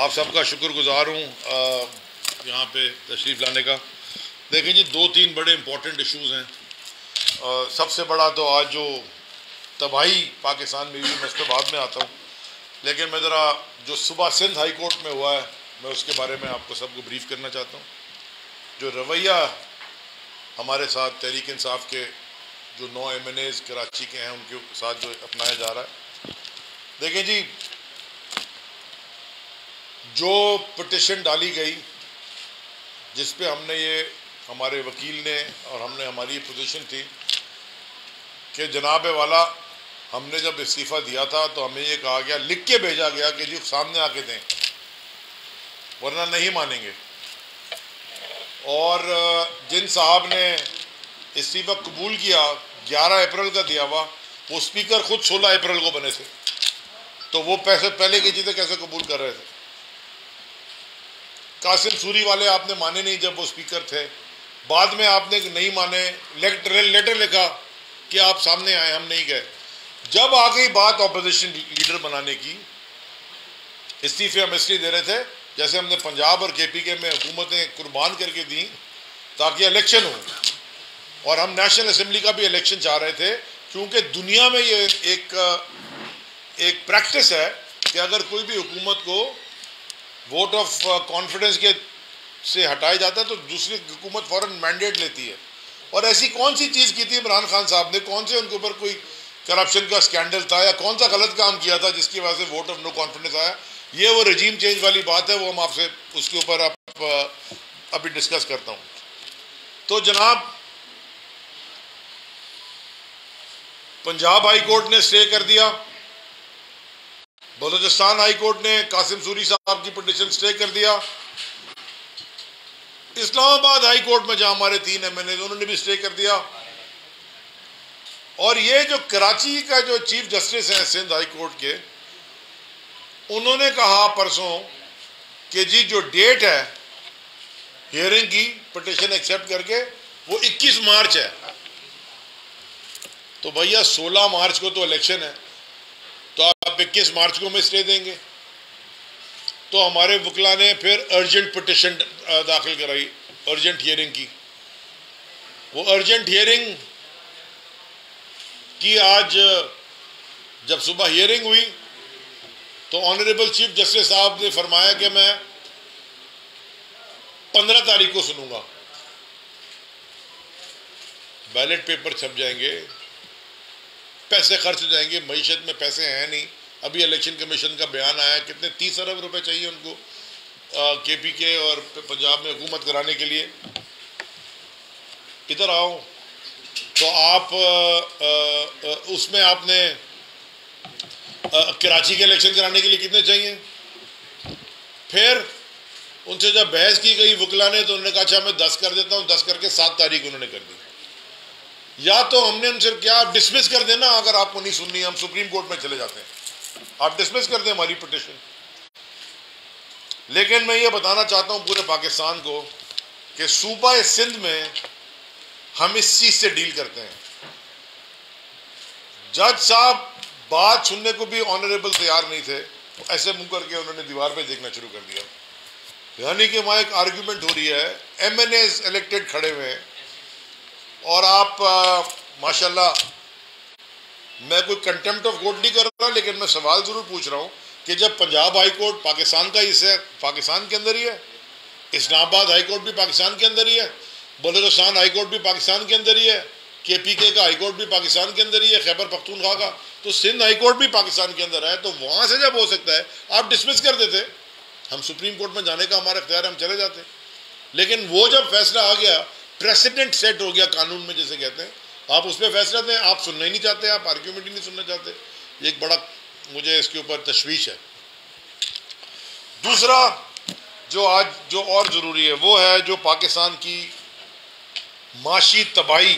आप सबका शुक्रगुजार हूँ यहाँ पे तशरीफ़ लाने का। देखें जी, दो तीन बड़े इम्पोर्टेंट इश्यूज़ हैं। सबसे बड़ा तो आज जो तबाही पाकिस्तान में हुई, मैं उस पर बाद में आता हूँ, लेकिन मैं ज़रा जो सुबह सिंध हाई कोर्ट में हुआ है मैं उसके बारे में आपको सबको ब्रीफ करना चाहता हूँ। जो रवैया हमारे साथ तहरीक इंसाफ के जो 9 MNAs कराची के हैं उनके साथ जो अपनाया जा रहा है। देखें जी, जो पिटिशन डाली गई जिस पे हमने ये हमारे वकील ने और हमने हमारी पोजीशन थी कि जनाब वाला हमने जब इस्तीफ़ा दिया था तो हमें ये कहा गया, लिख के भेजा गया कि जी सामने आके दें वरना नहीं मानेंगे। और जिन साहब ने इस्तीफ़ा कबूल किया 11 अप्रैल का दिया हुआ, वो स्पीकर खुद 16 अप्रैल को बने थे, तो वो पैसे पहले की चीज़ें कैसे कबूल कर रहे थे। कासिम सूरी वाले आपने माने नहीं जब वो स्पीकर थे, बाद में आपने नहीं माने, लेटर लिखा कि आप सामने आए, हम नहीं गए। जब आ गई बात ऑपोजिशन लीडर बनाने की, इस्तीफे हम इसलिए दे रहे थे जैसे हमने पंजाब और KPK में हुकूमतें कुर्बान करके दी ताकि इलेक्शन हो, और हम नेशनल असेंबली का भी इलेक्शन चाह रहे थे, क्योंकि दुनिया में ये एक प्रैक्टिस है कि अगर कोई भी हुकूमत को वोट ऑफ कॉन्फिडेंस के से हटाया जाता है तो दूसरी हुकूमत फ़ौरन मैंडेट लेती है। और ऐसी कौन सी चीज़ की थी इमरान खान साहब ने, कौन से उनके ऊपर कोई करप्शन का स्कैंडल था या कौन सा गलत काम किया था जिसकी वजह से वोट ऑफ नो कॉन्फिडेंस आया। ये वो रजीम चेंज वाली बात है, वो हम आपसे उसके ऊपर अभी डिस्कस करता हूँ। तो जनाब, पंजाब हाई कोर्ट ने स्टे कर दिया, बलूचिस्तान हाई कोर्ट ने कासिम सूरी साहब की पिटीशन स्टे कर दिया, इस्लामाबाद हाई कोर्ट में जहां हमारे 3 MNAs उन्होंने भी स्टे कर दिया, और ये जो कराची का जो चीफ जस्टिस हैं सिंध हाई कोर्ट के, उन्होंने कहा परसों कि जी जो डेट है हियरिंग की पिटीशन एक्सेप्ट करके वो 21 मार्च है। तो भैया 16 मार्च को तो इलेक्शन है, तो आप 21 मार्च को में स्टे देंगे। तो हमारे वकला ने फिर अर्जेंट पिटिशन दाखिल कराई, अर्जेंट हियरिंग की। वो अर्जेंट हियरिंग की आज जब सुबह हियरिंग हुई तो ऑनरेबल चीफ जस्टिस साहब ने फरमाया कि मैं 15 तारीख को सुनूंगा, बैलेट पेपर छप जाएंगे, पैसे खर्च हो जाएंगे, मईशत में पैसे हैं नहीं। अभी इलेक्शन कमीशन का बयान आया, कितने 30 अरब रुपए चाहिए उनको KPK और पंजाब में हुकूमत कराने के लिए। इधर आओ, तो आप उसमें आपने कराची के इलेक्शन कराने के लिए कितने चाहिए। फिर उनसे जब बहस की गई वकला ने, तो उन्होंने कहा अच्छा मैं 10 कर देता हूँ, 10 करके 7 तारीख उन्होंने कर दी। या तो हमने उनसे क्या डिसमिस कर देना, अगर आपको नहीं सुननी हम सुप्रीम कोर्ट में चले जाते हैं, आप डिसमिस कर दें हमारी पिटिशन। लेकिन मैं ये बताना चाहता हूं पूरे पाकिस्तान को कि सूबा सिंध में हम इस चीज से डील करते हैं। जज साहब बात सुनने को भी ऑनरेबल तैयार नहीं थे, तो ऐसे मुंह करके उन्होंने दीवार पे देखना शुरू कर दिया। यानी कि वहां एक आर्ग्यूमेंट हो रही है, MNAs इलेक्टेड खड़े हुए हैं, और आप माशाल्लाह, मैं कोई कंटेम्प्ट ऑफ कोर्ट नहीं कर रहा, लेकिन मैं सवाल जरूर पूछ रहा हूं कि जब पंजाब हाई कोर्ट पाकिस्तान का हिस्सा है, पाकिस्तान के अंदर ही है, इस्लामाबाद हाई कोर्ट भी पाकिस्तान के अंदर ही है, बलूचिस्तान हाई कोर्ट भी पाकिस्तान के अंदर ही है, KPK का हाई कोर्ट भी पाकिस्तान के अंदर ही है, खैबर पख्तूनख्वा का, तो सिंध हाई कोर्ट भी पाकिस्तान के अंदर है। तो वहां से जब हो सकता है आप डिसमिस कर देते, हम सुप्रीम कोर्ट में जाने का हमारा इख्तियार है, हम चले जाते। लेकिन वो जब फैसला आ गया, प्रेसिडेंट सेट हो गया कानून में जैसे कहते हैं, आप उस पर फैसला दें, आप सुनना ही नहीं चाहते, आप आर्ग्यूमेंट ही नहीं सुनना चाहते। एक बड़ा मुझे इसके ऊपर तशवीश है। दूसरा जो आज जो और ज़रूरी है वो है जो पाकिस्तान की माशी तबाही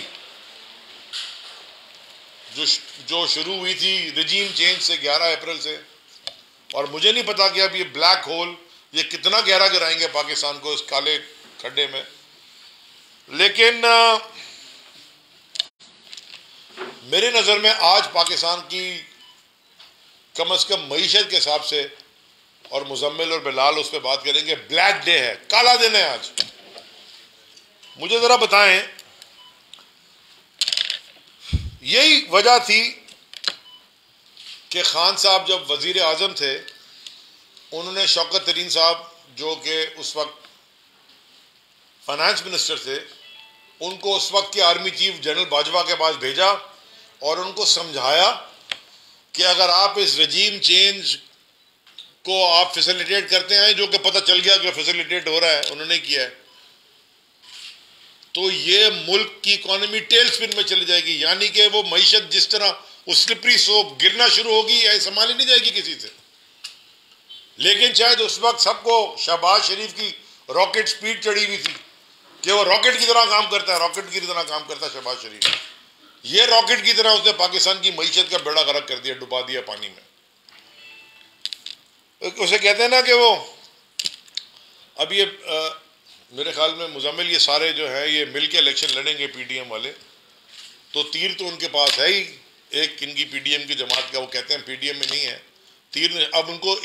जो शुरू हुई थी रजीम चेंज से 11 अप्रैल से, और मुझे नहीं पता कि अब ये ब्लैक होल ये कितना गहरा गिराएंगे पाकिस्तान को इस काले खड्डे में। लेकिन मेरी नज़र में आज पाकिस्तान की कम अज़ कम मईशत के हिसाब से और मुजम्मिल और बिलाल उस पर बात करेंगे। ब्लैक डे है, काला दिन है आज। मुझे जरा बताएं, यही वजह थी कि खान साहब जब वजीर आजम थे, उन्होंने शौकत तरीन साहब जो कि उस वक्त फाइनेंस मिनिस्टर थे, उनको उस वक्त के आर्मी चीफ जनरल बाजवा के पास भेजा और उनको समझाया कि अगर आप इस रजीम चेंज को आप फैसिलिटेट करते हैं, जो कि पता चल गया कि फैसिलिटेट हो रहा है, उन्होंने किया है, तो ये मुल्क की इकॉनमी टेल स्पिन में चली जाएगी। यानी कि वो मईशत जिस तरह वो स्लिपरी सोप गिरना शुरू होगी, या संभाली नहीं जाएगी किसी से। लेकिन शायद उस वक्त सबको शहबाज शरीफ की रॉकेट स्पीड चढ़ी हुई थी कि वो रॉकेट की तरह काम करता है, रॉकेट की तरह काम करता है शहबाज शरीफ। ये रॉकेट की तरह उसने पाकिस्तान की मईशत का बेड़ा गर्क कर दिया, डुबा दिया पानी में। उसे कहते हैं ना कि वो अब ये मेरे ख्याल में मुजम्मिल ये सारे जो है ये मिल के इलेक्शन लड़ेंगे पीडीएम वाले, तो तीर तो उनके पास है ही, एक इनकी पीडीएम की जमात का, वो कहते हैं पीडीएम में नहीं है तीर। अब उनको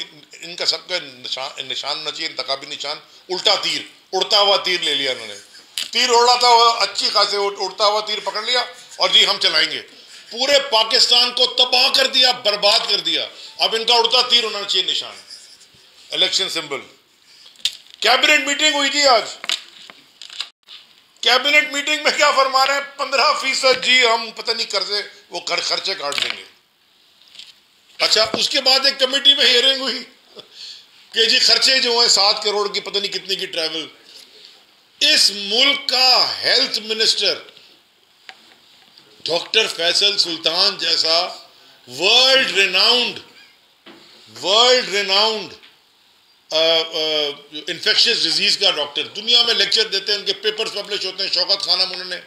इनका सबका निशान न चाहिए, इंतखाबी निशान, उल्टा तीर, उड़ता हुआ तीर ले लिया उन्होंने। तीर उड़ रहा था, अच्छी खासे उड़ता हुआ तीर पकड़ लिया और जी हम चलाएंगे, पूरे पाकिस्तान को तबाह कर दिया, बर्बाद कर दिया। अब इनका उड़ता तीर होना चाहिए निशान, इलेक्शन सिंबल। कैबिनेट मीटिंग हुई थी आज, कैबिनेट मीटिंग में क्या फरमा रहे हैं, 15% जी हम पता नहीं कर्जे वो खर्चे काट देंगे। अच्छा, उसके बाद एक कमेटी में हियरिंग हुई कि जी खर्चे जो हैं 7 करोड़ की पता नहीं कितने की ट्रैवल। इस मुल्क का हेल्थ मिनिस्टर डॉक्टर फैसल सुल्तान जैसा वर्ल्ड रिनाउंड इन्फेक्शियस डिजीज का डॉक्टर दुनिया में लेक्चर देते हैं, उनके पेपर्स पब्लिश होते हैं। शौकत खानम उन्होंने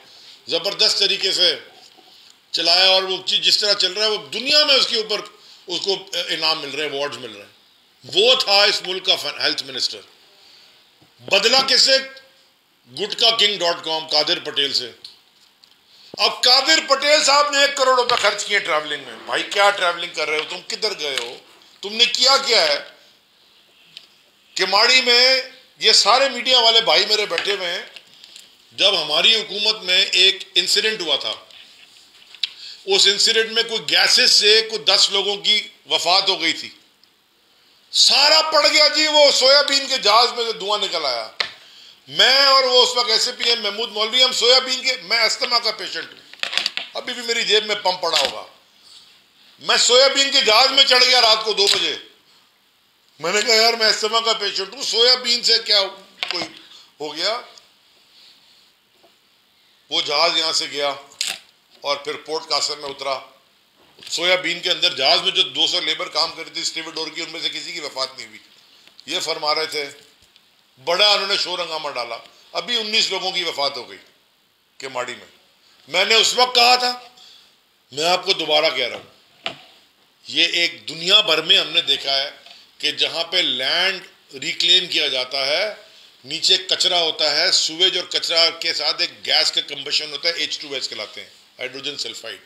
जबरदस्त तरीके से चलाया और वो चीज जिस तरह चल रहा है वो दुनिया में उसके ऊपर उसको इनाम मिल रहे हैं, अवार्ड्स मिल रहे हैं। वो था इस मुल्क का हेल्थ मिनिस्टर। बदला किससे? gutkking.com कादिर पटेल से। अब कादिर पटेल साहब ने 1 करोड़ रुपए खर्च किए ट्रैवलिंग में। भाई क्या ट्रैवलिंग कर रहे हो तुम, किधर गए हो, तुमने किया क्या है? किमाड़ी में ये सारे मीडिया वाले भाई मेरे बैठे हुए हैं। जब हमारी हुकूमत में एक इंसिडेंट हुआ था, उस इंसिडेंट में कोई गैसेस से कोई 10 लोगों की वफात हो गई थी। सारा पड़ गया जी, वो सोयाबीन के जहाज में से धुआं निकल आया। मैं और वो उस वक्त एसपी महमूद मौलवी, हम सोयाबीन के, मैं अस्थमा का पेशेंट हूं, अभी भी मेरी जेब में पंप पड़ा होगा। मैं सोयाबीन के जहाज में चढ़ गया रात को 2 बजे। मैंने कहा यार मैं अस्थमा का पेशेंट हूं, सोयाबीन से क्या कोई हो गया। वो जहाज यहां से गया और फिर पोर्ट कासर में उतरा। सोयाबीन के अंदर जहाज में जो 200 लेबर काम कर रही थी स्टीवरडोर की, उनमें से किसी की वफात नहीं हुई। ये फरमा रहे थे, बड़ा उन्होंने शोर हंगामा डाला। अभी 19 लोगों की वफात हो गई केमाड़ी में। मैंने उस वक्त कहा था, मैं आपको दोबारा कह रहा हूं, ये एक दुनिया भर में हमने देखा है कि जहां पे लैंड रिक्लेम किया जाता है, नीचे कचरा होता है, सुवेज और कचरा के साथ एक गैस का कंबशन होता है, H2S कहलाते हैं, हाइड्रोजन सल्फाइड,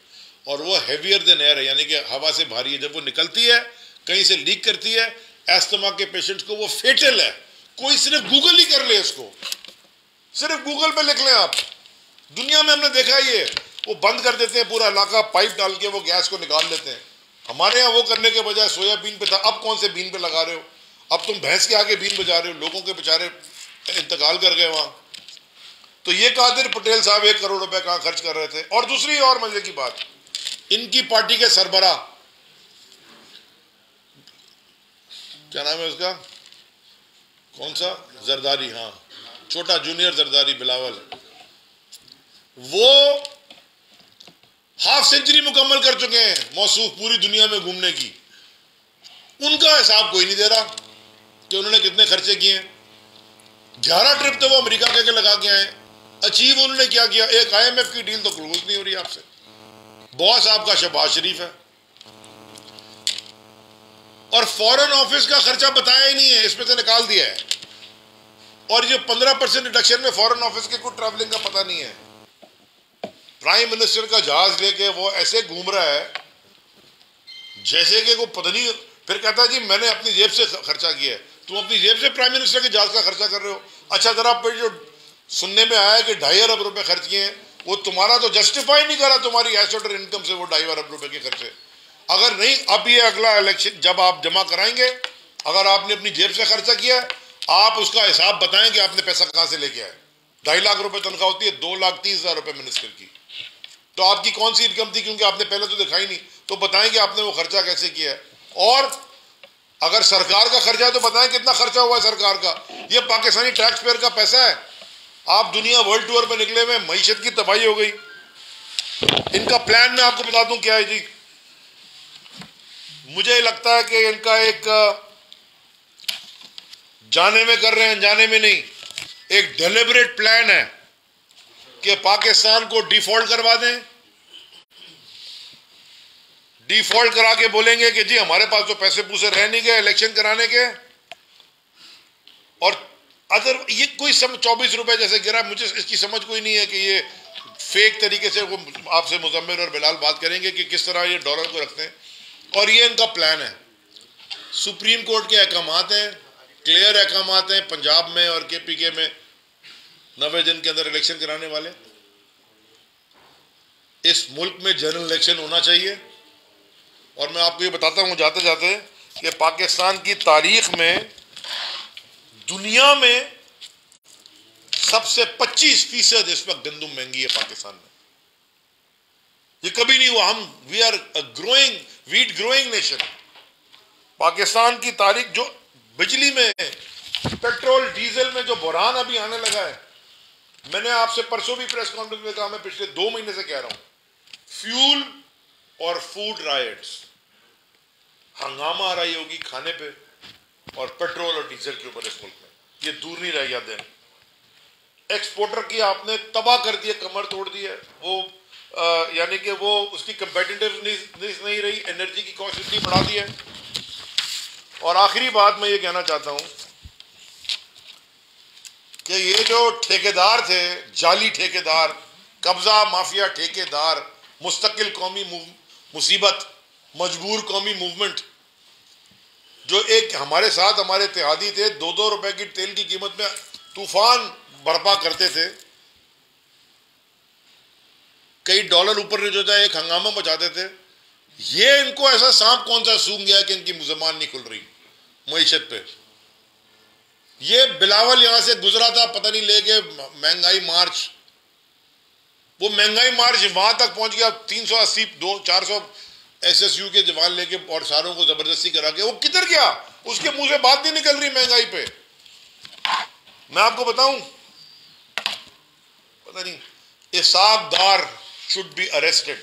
और वो हैवियर देन एयर है, यानी कि हवा से भारी है। जब वो निकलती है कहीं से लीक करती है, एस्थमा के पेशेंट्स को वो फेटल है। कोई सिर्फ गूगल ही कर ले इसको, सिर्फ गूगल पे लिख लें आप। दुनिया में हमने देखा है ये, वो बंद कर देते हैं पूरा इलाका, पाइप डाल के वो गैस को निकाल लेते हैं। हमारे यहाँ वो करने के बजाय सोयाबीन पे था। अब कौन से बीन पे लगा रहे हो? अब तुम भैंस के आगे बीन बजा रहे हो। लोगों के बेचारे इंतकाल कर गए वहां। तो ये कादिर पटेल साहब 1 करोड़ रुपए कहां खर्च कर रहे थे। और दूसरी और मजे की बात, इनकी पार्टी के सरबराह, क्या नाम है उसका, कौन सा, जरदारी, हाँ, छोटा जूनियर जरदारी बिलावल, वो हाफ सेंचुरी मुकम्मल कर चुके हैं मौसूफ पूरी दुनिया में घूमने की। उनका हिसाब कोई नहीं दे रहा कि उन्होंने कितने खर्चे किए हैं। 11 ट्रिप तो वो अमेरिका के लगा के आए। अचीव उन्होंने क्या किया? एक IMF की डील तो क्लोज नहीं हो रही आपसे। बॉस आपका शहबाज शरीफ है और फॉरेन ऑफिस का खर्चा बताया ही नहीं है, इसमें से निकाल दिया है। और ये 15% रिडक्शन में फॉरेन ऑफिस के कोई ट्रैवलिंग का पता नहीं है। प्राइम मिनिस्टर का जहाज लेके वो ऐसे घूम रहा है जैसे कि वो पता नहीं फिर कहता है जी मैंने अपनी जेब से खर्चा किया है। तुम अपनी जेब से प्राइम मिनिस्टर के जहाज का खर्चा कर रहे हो। अच्छा, जरा पर जो सुनने में आया कि 2.5 अरब रुपए खर्च किए हैं, वो तुम्हारा तो जस्टिफाई नहीं करा तुम्हारी एसेट और इनकम से वो 2.5 अरब रुपए के खर्चे। अगर नहीं, अब ये अगला इलेक्शन जब आप जमा कराएंगे, अगर आपने अपनी जेब से खर्चा किया है, आप उसका हिसाब बताएं कि आपने पैसा कहां से लेके आए। 2.5 लाख रुपए तनख्वाह होती है, 2,30,000 रुपए मिनिस्टर की। तो आपकी कौन सी इनकम थी, क्योंकि आपने पहले तो दिखाई नहीं, तो बताएं कि आपने वो खर्चा कैसे किया है। और अगर सरकार का खर्चा है तो बताएं कितना खर्चा हुआ है सरकार का। ये पाकिस्तानी टैक्स पेयर का पैसा है। आप दुनिया वर्ल्ड टूर पे निकले हुए, मईशत की तबाही हो गई। इनका प्लान मैं आपको बता दूं क्या है जी। मुझे लगता है कि इनका एक जाने में कर रहे हैं, अनजाने में नहीं, एक डेलिबरेट प्लान है कि पाकिस्तान को डिफॉल्ट करवा दें। डिफॉल्ट करा के बोलेंगे कि जी हमारे पास तो पैसे पूसे रह नहीं गए इलेक्शन कराने के। और अगर ये कोई 24 रुपए जैसे गिरा, मुझे इसकी समझ कोई नहीं है कि ये फेक तरीके से वो आपसे मुजम्मिल और बिलाल बात करेंगे कि किस तरह ये डॉलर को रखते हैं। और ये इनका प्लान है। सुप्रीम कोर्ट के अहकामात हैं, क्लियर अहकामात हैं, पंजाब में और KPK में 90 दिन के अंदर इलेक्शन कराने वाले। इस मुल्क में जनरल इलेक्शन होना चाहिए। और मैं आपको ये बताता हूं जाते जाते कि पाकिस्तान की तारीख में दुनिया में सबसे 25% इस वक्त गंदम महंगी है पाकिस्तान में। ये कभी नहीं हुआ। हम we are growing wheat growing nation. Pakistan की तारीख, जो बिजली में, पेट्रोल डीजल में जो बुरहान अभी आने लगा है, मैंने आपसे परसों भी प्रेस कॉन्फ्रेंस में कहा, मैं पिछले 2 महीने से कह रहा हूं, फ्यूल और फूड राइट्स, हंगामा आ रही होगी खाने पे और पेट्रोल और डीजल के ऊपर इस मुल्क में। ये दूर नहीं रह गया दिन। एक्सपोर्टर की आपने तबाह कर दिया, कमर तोड़ दी है वो। यानी कि वो उसकी कंपेटिटिवनेस नहीं रही, एनर्जी की कॉस्ट इतनी बढ़ा दी है। और आखिरी बात मैं ये कहना चाहता हूं कि ये जो ठेकेदार थे, जाली ठेकेदार, कब्जा माफिया ठेकेदार, मुस्तकिल कौमी मुसीबत, मजबूर कौमी मूवमेंट, जो एक हमारे साथ हमारे इत्तेहादी थे, 2-2 रुपए की तेल की कीमत में तूफान बर्पा करते थे, कई डॉलर ऊपर नहीं हो जाए, एक हंगामा मचाते थे। ये इनको ऐसा सांप कौन सा सूंघ गया कि इनकी जुबान नहीं खुल रही मईशत पे। ये बिलावल यहां से गुजरा था, पता नहीं लेके महंगाई मार्च, वो महंगाई मार्च वहां तक पहुंच गया, 380 400 SSU के जवान लेके और सारों को जबरदस्ती करा के। वो किधर गया? उसके मुंह से बात नहीं निकल रही महंगाई पे। मैं आपको बताऊं, पता नहीं, Ishaq Dar should be arrested,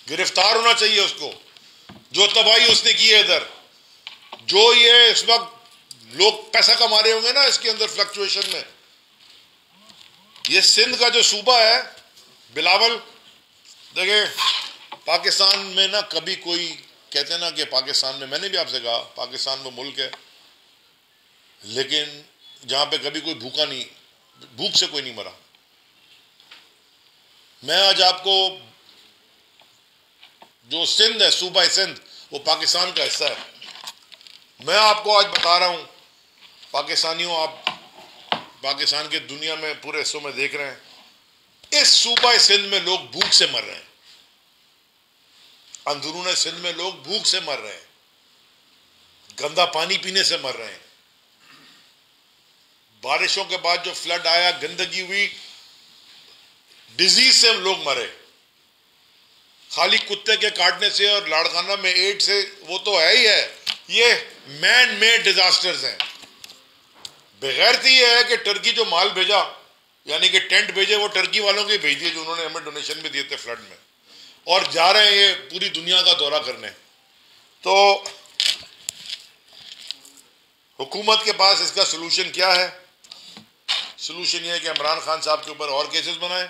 गिरफ्तार होना चाहिए उसको, जो तबाही उसने की है इधर। जो ये इस वक्त लोग पैसा कमा रहे होंगे ना इसके अंदर फ्लक्चुएशन में। ये सिंध का जो सूबा है बिलावल, देखें, पाकिस्तान में ना कभी कोई कहते हैं ना कि पाकिस्तान में, मैंने भी आपसे कहा पाकिस्तान वो मुल्क है, लेकिन जहां पे कभी कोई भूखा नहीं, भूख से कोई नहीं मरा। मैं आज आपको, जो सिंध है, सूबा सिंध, वो पाकिस्तान का हिस्सा है। मैं आपको आज बता रहा हूं, पाकिस्तानियों, आप पाकिस्तान के दुनिया में पूरे हिस्सों में देख रहे हैं, इस सूबा सिंध में लोग भूख से मर रहे हैं। अंदरून सिंध में लोग भूख से मर रहे हैं, गंदा पानी पीने से मर रहे हैं। बारिशों के बाद जो फ्लड आया, गंदगी हुई, डिजीज से लोग मरे। खाली कुत्ते के काटने से और लाड़खाना में एड से, वो तो है ही है। ये मैन मेड डिजास्टर्स हैं। बेगैरती ये है कि टर्की जो माल भेजा, यानी कि टेंट भेजे, वो टर्की वालों के भेज दिए जो उन्होंने हमें डोनेशन में दिए थे फ्लड में, और जा रहे हैं ये पूरी दुनिया का दौरा करने। तो हुकूमत के पास इसका सोल्यूशन क्या है? सोल्यूशन ये है कि इमरान खान साहब के ऊपर और केसेस बनाएं,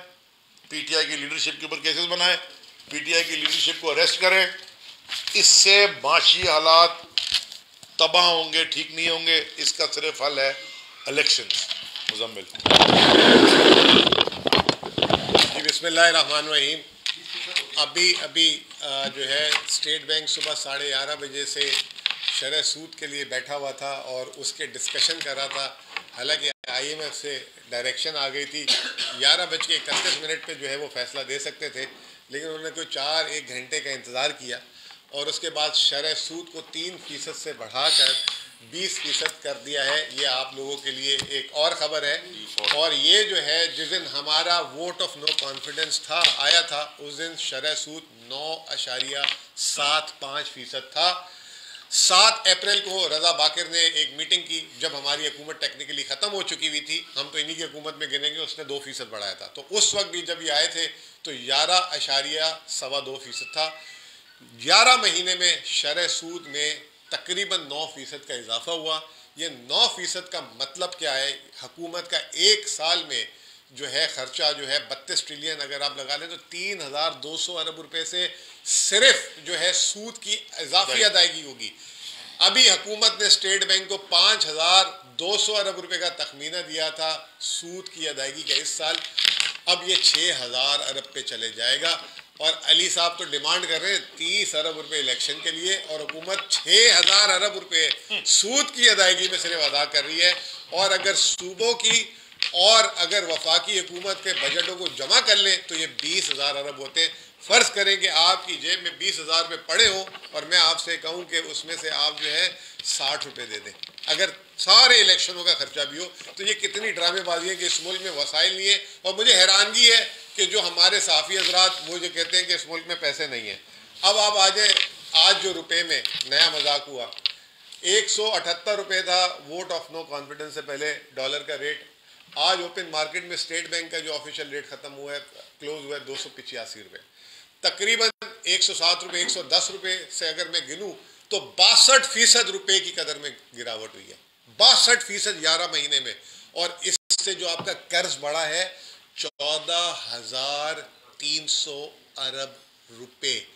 PTI की लीडरशिप के ऊपर केसेस बनाएं, PTI की लीडरशिप को अरेस्ट करें। इससे माशी हालात तबाह होंगे, ठीक नहीं होंगे। इसका सिर्फ हल है इलेक्शन। मुजम्मिल जी, बिस्मिल्लाहिर्रहमानिर्रहीम। अभी जो है स्टेट बैंक सुबह 11:30 बजे से शरह सूद के लिए बैठा हुआ था और उसके डिस्कशन कर रहा था। हालांकि IMF से डायरेक्शन आ गई थी 11:31 पे जो है वो फैसला दे सकते थे, लेकिन उन्होंने कोई 4-1 घंटे का इंतज़ार किया और उसके बाद शरह सूद को 3% से बढ़ाकर 20% कर दिया है। ये आप लोगों के लिए एक और ख़बर है। और ये जो है जिस दिन हमारा वोट ऑफ नो कॉन्फिडेंस आया था उस दिन शरह सूद 9.75% था। 7 अप्रैल को रज़ा बाकिर ने एक मीटिंग की जब हमारी हुकूमत टेक्निकली ख़त्म हो चुकी हुई थी, हम तो इन्हीं की हुकूमत में गिनेंगे, उसने 2% बढ़ाया था। तो उस वक्त भी जब ये आए थे तो 11.2% था। 11 महीने में शरह सूद में तकरीबन 9% का इजाफा हुआ। ये 9% का मतलब क्या है? हुकूमत का एक साल में जो है खर्चा जो है 32 ट्रिलियन अगर आप लगा लें तो 3,200 अरब रुपए से सिर्फ जो है सूद की इजाफी अदायगी होगी। अभी हुकूमत ने स्टेट बैंक को 5,200 अरब रुपए का तखमीना दिया था सूद की अदायगी का इस साल। अब ये 6,000 अरब पे चले जाएगा और अली साहब तो डिमांड कर रहे हैं 30 अरब रुपए इलेक्शन के लिए और हुकूमत 6,000 अरब रुपए सूद की अदायगी में सिर्फ अदा कर रही है। और अगर सूबों की और अगर वफाकी हुकूमत के बजटों को जमा कर लें तो ये 20,000 अरब होते हैं। फ़र्ज़ करें कि आपकी जेब में 20,000 रुपये पड़े हों और मैं आपसे कहूं कि उसमें से आप जो है 60 रुपये दे दें, अगर सारे इलेक्शनों का खर्चा भी हो, तो ये कितनी ड्रामेबाजी है कि इस मुल्क में वसाइल नहीं है। और मुझे हैरानगी है कि जो हमारे साफ़ी हजरात वो जो कहते हैं कि इस मुल्क में पैसे नहीं हैं। अब आप आ जाए, आज जो रुपये में नया मजाक हुआ, 178 रुपये था वोट ऑफ नो कॉन्फिडेंस से पहले डॉलर का रेट। आज ओपन मार्केट में स्टेट बैंक का जो ऑफिशियल रेट ख़त्म हुआ है, क्लोज हुआ है 285 रुपये, तकरीबन 107 रुपये 110 रुपये से अगर मैं गिनूं तो 62% रुपये की कदर में गिरावट हुई है। 62% 11 महीने में। और इससे जो आपका कर्ज बढ़ा है 14,300 अरब रुपये,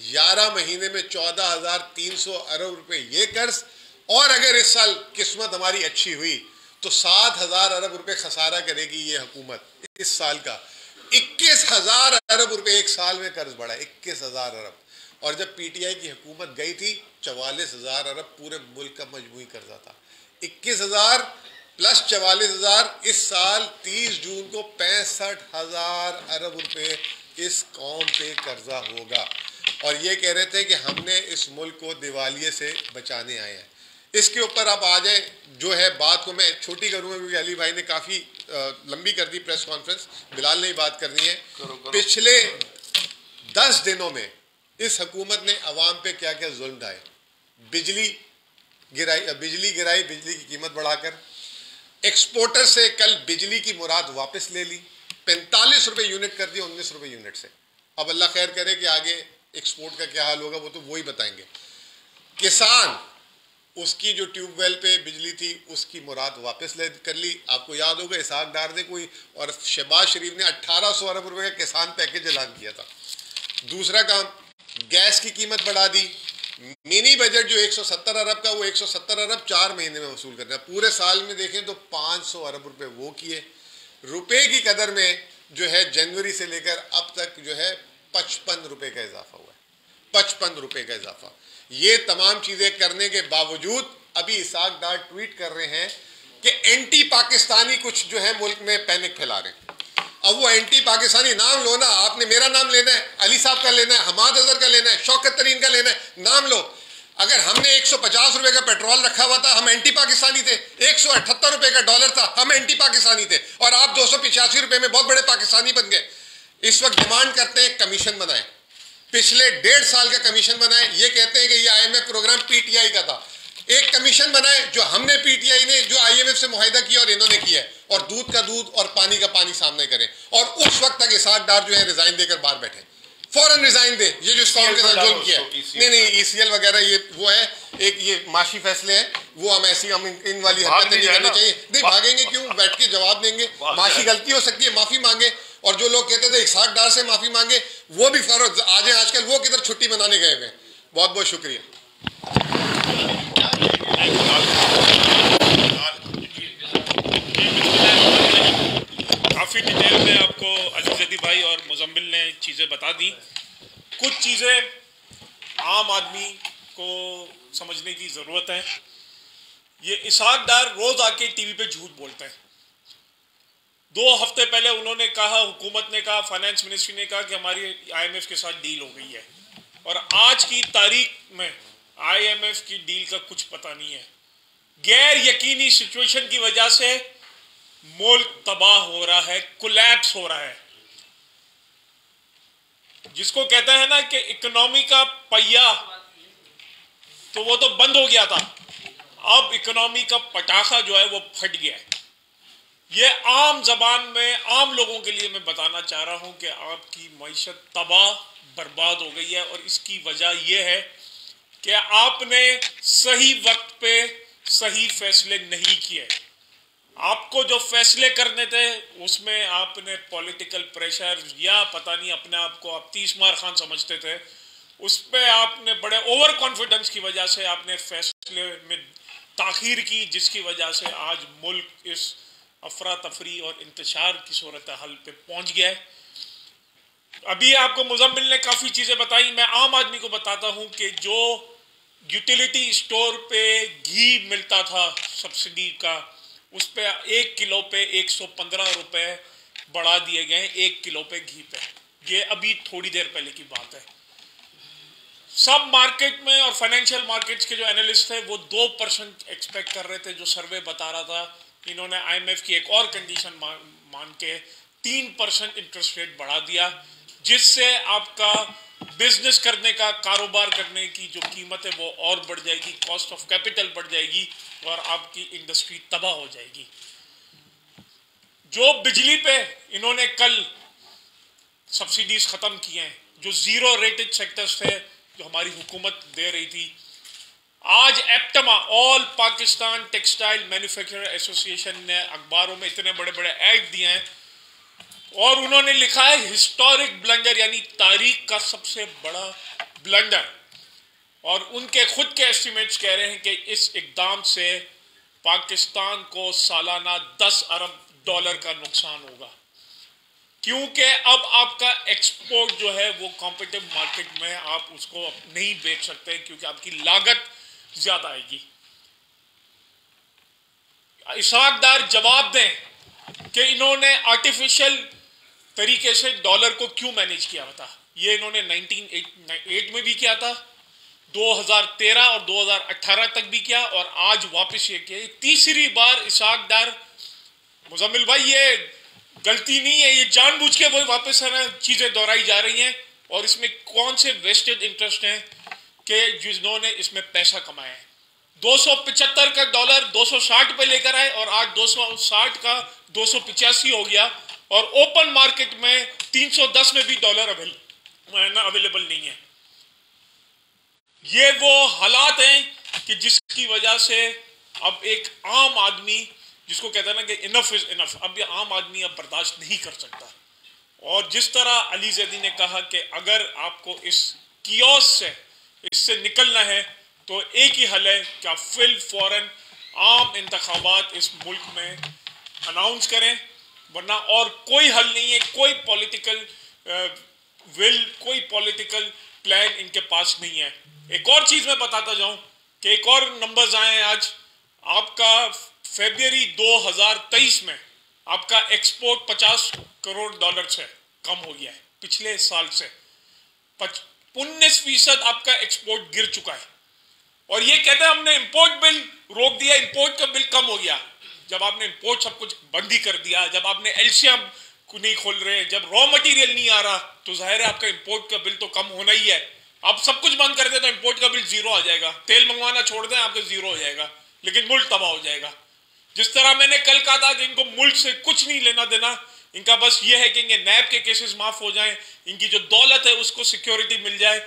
11 महीने में 14,300 अरब रुपये ये कर्ज। और अगर इस साल किस्मत हमारी अच्छी हुई तो 7,000 अरब रुपये खसारा करेगी ये हुकूमत इस साल का। 21,000 अरब रुपए एक साल में कर्ज बढ़ा, 21,000 अरब। और जब PTI की हुकूमत गई थी 44,000 अरब पूरे मुल्क का मजमूई कर्जा था। 21,000 प्लस 44,000, इस साल 30 जून को 65,000 अरब रुपए इस कौम पे कर्जा होगा। और ये कह रहे थे कि हमने इस मुल्क को दिवालिये से बचाने आए हैं। इसके ऊपर आप आ जाए, जो है बात को मैं छोटी करूंगा क्योंकि अली भाई ने काफ़ी लंबी कर दी प्रेस कॉन्फ्रेंस, बिलाल ने ही बात करनी है। पिछले 10 दिनों में इस हुकूमत ने अवाम पे क्या क्या जुल्म ढाए। बिजली गिराई, बिजली की कीमत बढ़ाकर, एक्सपोर्टर से कल बिजली की मुराद वापस ले ली, 45 रुपये यूनिट कर दिया 19 रुपये यूनिट से। अब अल्लाह खैर करे कि आगे एक्सपोर्ट का क्या हाल होगा वो तो वो ही बताएंगे। किसान, उसकी जो ट्यूबवेल पे बिजली थी उसकी मुराद वापस ले कर ली। आपको याद होगा इसहाक डार ने कोई और शहबाज शरीफ ने 1800 अरब रुपए का किसान पैकेज ऐलान किया था। दूसरा काम, गैस की कीमत बढ़ा दी। मिनी बजट जो 170 अरब का वो 170 अरब 4 महीने में वसूल कर रहा है। पूरे साल में देखें तो 500 अरब रुपए वो किए। रुपए की कदर में जो है जनवरी से लेकर अब तक जो है 55 रुपए का इजाफा हुआ है, 55 रुपए का इजाफा। ये तमाम चीजें करने के बावजूद अभी इसहाक डार ट्वीट कर रहे हैं कि एंटी पाकिस्तानी कुछ जो है मुल्क में पैनिक फैला रहे हैं। अब वो एंटी पाकिस्तानी नाम लो ना, आपने मेरा नाम लेना है, अली साहब का लेना है, हमाद अजहर का लेना है, शौकत तरीन का लेना है, नाम लो। अगर हमने 150 रुपए का पेट्रोल रखा हुआ था हम एंटी पाकिस्तानी थे, 178 रुपए का डॉलर था हम एंटी पाकिस्तानी थे, और आप 285 रुपए में बहुत बड़े पाकिस्तानी बन गए। इस वक्त डिमांड करते हैं कमीशन बनाए, पिछले 1.5 साल का कमीशन बनाए। ये कहते हैं कि ये IMF प्रोग्राम PTI का था। एक कमीशन बनाए जो हमने PTI ने जो IMF से मुआहिदा किया और इन्होंने किया है, और दूध का दूध और पानी का पानी सामने करें। और उस वक्त तक इसहाक डार जो है रिजाइन देकर बाहर बैठे, फौरन रिजाइन दे। ये जो कौम के साथ जुल्म किया है, नहीं ECL वगैरह ये वो है, एक ये माशी फैसले हैं, वो हम ऐसी हम इन वाली हरकतें नहीं करनी चाहिए। नहीं भागेंगे क्यों, बैठ के जवाब देंगे। माशी गलती हो सकती है, माफी मांगे। और जो लोग कहते थे इसहाक डार से माफी मांगे, वो भी फौरन आ जाए। आजकल वो किधर छुट्टी मनाने गए हुए। बहुत बहुत शुक्रिया। काफ़ी डिटेल में आपको अली जैदी भाई और मुजम्मिल ने चीज़ें बता दी। कुछ चीज़ें आम आदमी को समझने की ज़रूरत है। ये इसहाक डार रोज़ आके टीवी पे झूठ बोलते हैं। 2 हफ्ते पहले उन्होंने कहा, हुकूमत ने कहा, फाइनेंस मिनिस्ट्री ने कहा कि हमारी IMF के साथ डील हो गई है, और आज की तारीख में IMF की डील का कुछ पता नहीं है। गैर यकीनी सिचुएशन की वजह से मुल्क तबाह हो रहा है, कोलैप्स हो रहा है। जिसको कहते हैं ना कि इकोनॉमी का पहिया, तो वो तो बंद हो गया था, अब इकोनॉमी का पटाखा जो है वो फट गया है। ये आम जबान में आम लोगों के लिए मैं बताना चाह रहा हूं कि आपकी मईशत तबाह बर्बाद हो गई है, और इसकी वजह यह है कि आपने सही वक्त पे सही फैसले नहीं किए। आपको जो फैसले करने थे उसमें आपने पॉलिटिकल प्रेशर, या पता नहीं अपने आप को आप 30 मार खान समझते थे, उस पर आपने बड़े ओवर कॉन्फिडेंस की वजह से आपने फैसले में ताखीर की, जिसकी वजह से आज मुल्क इस अफरा तफरी और इंतशार की सूरत हाल पे पहुंच गया है। अभी आपको मुजम्मिल ने काफ़ी चीज़ें बताई। मैं आम आदमी को बताता हूं कि जो यूटिलिटी स्टोर पे घी मिलता था सब्सिडी का, उस पे 1 किलो पे 115 रुपए बढ़ा दिए गए 1 किलो पे घी पे। ये अभी थोड़ी देर पहले की बात है। सब मार्केट में और फाइनेंशियल मार्केट्स के जो एनालिस्ट थे वो 2% एक्सपेक्ट कर रहे थे। जो सर्वे बता रहा था, इन्होंने IMF की एक और कंडीशन मान के 3% इंटरेस्ट रेट बढ़ा दिया, जिससे आपका बिजनेस करने का, कारोबार करने की जो कीमत है वो और बढ़ जाएगी, कॉस्ट ऑफ कैपिटल बढ़ जाएगी और आपकी इंडस्ट्री तबाह हो जाएगी। जो बिजली पे इन्होंने कल सब्सिडीज खत्म की हैं, जो जीरो रेटेड सेक्टर्स थे जो हमारी हुकूमत दे रही थी, आज एप्टमा, all Pakistan textile manufacturer association ने अखबारों में इतने बड़े बड़े ऐड दिए हैं और उन्होंने लिखा है हिस्टोरिक ब्लंडर, यानी तारीख का सबसे बड़ा ब्लंडर। और उनके खुद के एस्टिमेट्स कह रहे हैं कि इस इकदाम से पाकिस्तान को सालाना 10 अरब डॉलर का नुकसान होगा, क्योंकि अब आपका एक्सपोर्ट जो है वो कॉम्पिटिटिव मार्केट में आप उसको नहीं बेच सकते, क्योंकि आपकी लागत ज्यादा आएगी। इसहाक डार जवाब दें कि इन्होंने आर्टिफिशियल तरीके से डॉलर को क्यों मैनेज किया था। ये इन्होंने 1908 में भी किया था, 2013 और 2018 तक भी किया, और आज वापस ये किया। तीसरी बार इसहाक डार, मुजम्मिल भाई ये गलती नहीं है, ये जानबूझ के वो वापस है ना चीजें दोहराई जा रही हैं। और इसमें कौन से वेस्टेड इंटरेस्ट हैं कि जिन्होंने इसमें पैसा कमाया है। 275 का डॉलर 260 पे लेकर आए और आज 260 का 285 हो गया, और ओपन मार्केट में 310 में भी डॉलर अवेलेबल नहीं है। ये वो हालात हैं कि जिसकी वजह से अब एक आम आदमी, जिसको कहते हैं ना कि इनफ इज इनफ, अब ये आम आदमी अब बर्दाश्त नहीं कर सकता। और जिस तरह अली जैदी ने कहा कि अगर आपको इस कियोस से, इससे निकलना है तो एक ही हल है कि आप फौरन आम इंतखाबात इस मुल्क में अनाउंस करें, वरना और कोई हल नहीं है। कोई पॉलिटिकल विल, कोई पॉलिटिकल प्लान इनके पास नहीं है। एक और चीज मैं बताता जाऊं कि एक और नंबर्स आए हैं आज। आपका फरवरी 2023 में आपका एक्सपोर्ट 50 करोड़ डॉलर से कम हो गया है, पिछले साल से 19% आपका एक्सपोर्ट गिर चुका है। और ये कहते हैं हमने इंपोर्ट बिल रोक दिया, इंपोर्ट का बिल कम हो गया। जब आपने इंपोर्ट सब कुछ बंद ही कर दिया, जब आपने एलसीएम को नहीं खोल रहे, जब रॉ मटेरियल नहीं आ रहा, तो जाहिर है आपका इंपोर्ट का बिल तो कम होना ही है। आप सब कुछ बंद कर दे तो इंपोर्ट का बिल जीरो आ जाएगा। तेल मंगवाना छोड़ दें, आपका जीरो हो जाएगा, लेकिन मुल्क तबाह हो जाएगा। जिस तरह मैंने कल कहा था कि इनको मुल्क से कुछ नहीं लेना देना, इनका बस ये है कि इनके नैब के केसेस माफ हो जाएं, इनकी जो दौलत है उसको सिक्योरिटी मिल जाए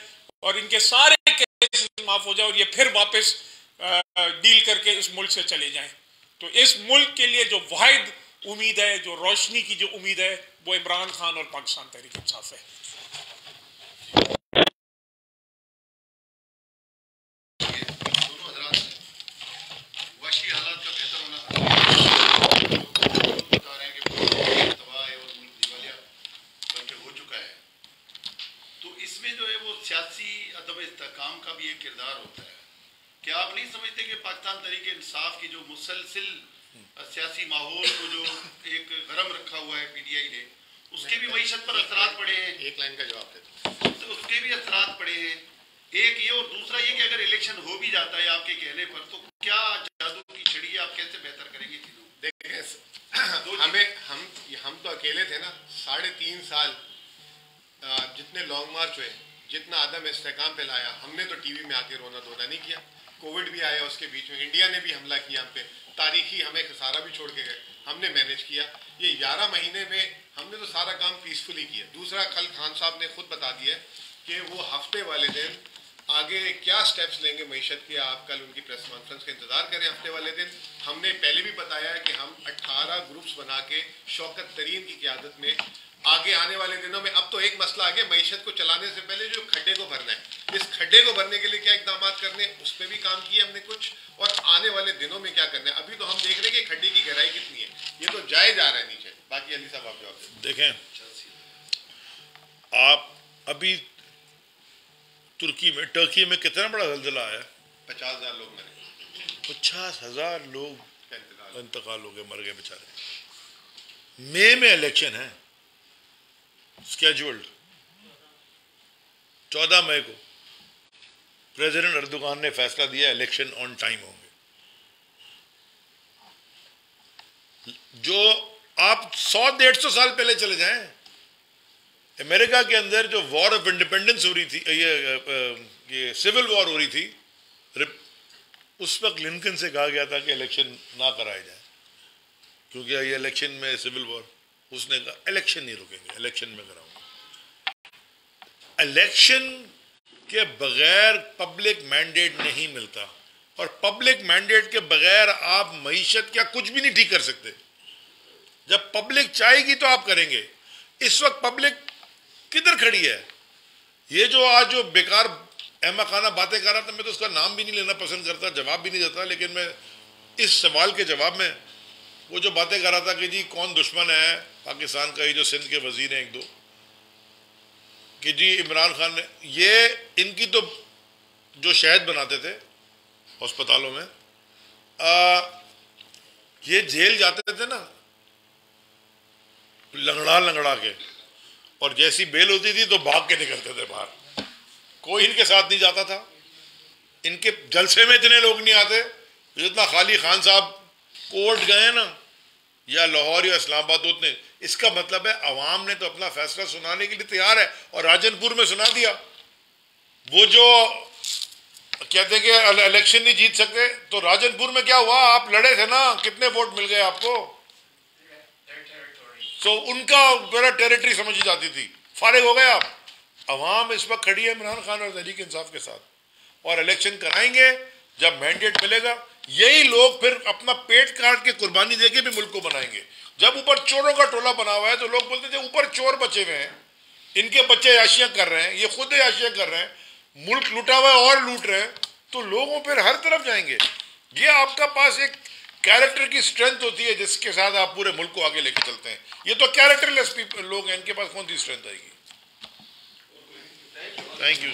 और इनके सारे केसेस माफ हो जाए और ये फिर वापस डील करके इस मुल्क से चले जाएं। तो इस मुल्क के लिए जो वाहिद उम्मीद है, जो रोशनी की जो उम्मीद है, वो इमरान खान और पाकिस्तान तहरीक इंसाफ है। सियासी अदब इस्तेहकाम का भी एक किरदार होता है कि पाकिस्तान तरीके इंसाफ की जो मुसलसिल सियासी माहौल को जो एक गरम रखा हुआ है पीटीआई ने, उसके भी मईशत पर असरात पड़े हैं। एक लाइन का जवाब देता हूं। तो उसके भी असरात पड़े हैं, एक ये और दूसरा ये कि अगर इलेक्शन हो भी जाता है आपके कहने पर, तो क्या जादू की छड़ी है, आप कैसे बेहतर करेंगे चीजों? देखें, हम तो अकेले थे ना, 3.5 साल जितने लॉन्ग मार्च हुए, जितना आदम इस्तेकाम पे लाया, हमने तो टीवी में आके रोना धोना नहीं किया। कोविड भी आया उसके बीच में, इंडिया ने भी हमला किया हम पे, तारीखी हमें खसारा भी छोड़ के गए, हमने मैनेज किया। ये 11 महीने में हमने तो सारा काम पीसफुली किया। दूसरा, कल खान साहब ने खुद बता दिया कि वो हफ्ते वाले दिन आगे क्या स्टेप्स लेंगे मईशत के, आप कल उनकी प्रेस कॉन्फ्रेंस का इंतजार करें हफ्ते वाले दिन। हमने पहले भी बताया है कि हम 18 ग्रुप्स बना के शौकत तरीन की क़यादत में आगे आने वाले दिनों में, अब तो एक मसला आ गया मईशत को चलाने से पहले जो खड्डे को भरना है, इस खड्डे को भरने के लिए क्या इकदाम करने, उस पर भी काम किए हमने कुछ, और आने वाले दिनों में क्या करना है। अभी तो हम देख रहे हैं कि खड्डे की गहराई कितनी है, ये तो जाए जा रहा है नीचे। बाकी अली साहब आप जवाब देखें। आप अभी टर्की में कितना बड़ा ज़ल्ज़ला आया, 50,000 लोग मरे, 50,000 लोग इंतकाल हो गए, मर गए बेचारे। मई में इलेक्शन है स्केड्यूल्ड, 14 मई को प्रेसिडेंट अर्दोगान ने फैसला दिया इलेक्शन ऑन टाइम होंगे। जो आप 100-150 साल पहले चले जाएं, अमेरिका के अंदर जो वॉर ऑफ इंडिपेंडेंस हो रही थी, ये सिविल वॉर हो रही थी, उस वक्त लिंकन से कहा गया था कि इलेक्शन ना कराया जाए क्योंकि ये इलेक्शन में सिविल वॉर। उसने कहा इलेक्शन नहीं रुकेंगे, इलेक्शन में कराऊंगा। इलेक्शन के बगैर पब्लिक मैंडेट नहीं मिलता, और पब्लिक मैंडेट के बगैर आप मईशत क्या कुछ भी नहीं ठीक कर सकते। जब पब्लिक चाहेगी तो आप करेंगे। इस वक्त पब्लिक किधर खड़ी है? ये जो आज जो बेकार अहमा खाना बातें कर रहा था, मैं तो उसका नाम भी नहीं लेना पसंद करता, जवाब भी नहीं देता, लेकिन मैं इस सवाल के जवाब में वो जो बातें कर रहा था कि जी कौन दुश्मन है पाकिस्तान का, ये जो सिंध के वजीर हैं 1-2, कि जी इमरान खान ने, ये इनकी तो जो शहद बनाते थे अस्पतालों में, ये जेल जाते थे ना लंगड़ा के, और जैसी बेल होती थी तो भाग के निकलते थे बाहर, कोई इनके साथ नहीं जाता था। इनके जलसे में इतने लोग नहीं आते जितना खाली खान साहब कोर्ट गए ना, या लाहौर या इस्लामाबाद, उतने। इसका मतलब है अवाम ने तो अपना फैसला सुनाने के लिए तैयार है, और राजनपुर में सुना दिया। वो जो कहते हैं कि इलेक्शन नहीं जीत सकते, तो राजनपुर में क्या हुआ, आप लड़े थे ना, कितने वोट मिल गए आपको? तो उनका पूरा टेरिटरी समझी जाती थी, फारिग हो गए आप। अवाम इस वक्त खड़ी है इमरान खान और तहरीक इंसाफ के साथ, और इलेक्शन कराएंगे जब मैंडेट मिलेगा। यही लोग फिर अपना पेट काट के कुर्बानी देके भी मुल्क को बनाएंगे। जब ऊपर चोरों का टोला बना हुआ है तो लोग बोलते थे ऊपर चोर बचे हुए हैं, इनके बच्चे याशियां कर रहे हैं, ये खुद याशियां कर रहे हैं, मुल्क लूटा हुआ है और लूट रहे हैं, तो लोगों फिर हर तरफ जाएंगे। ये आपका पास एक कैरेक्टर की स्ट्रेंथ होती है जिसके साथ आप पूरे मुल्क को आगे लेके चलते हैं। ये तो कैरेक्टरलेस लोग हैं, इनके पास कौन सी स्ट्रेंथ आएगी? Thank you.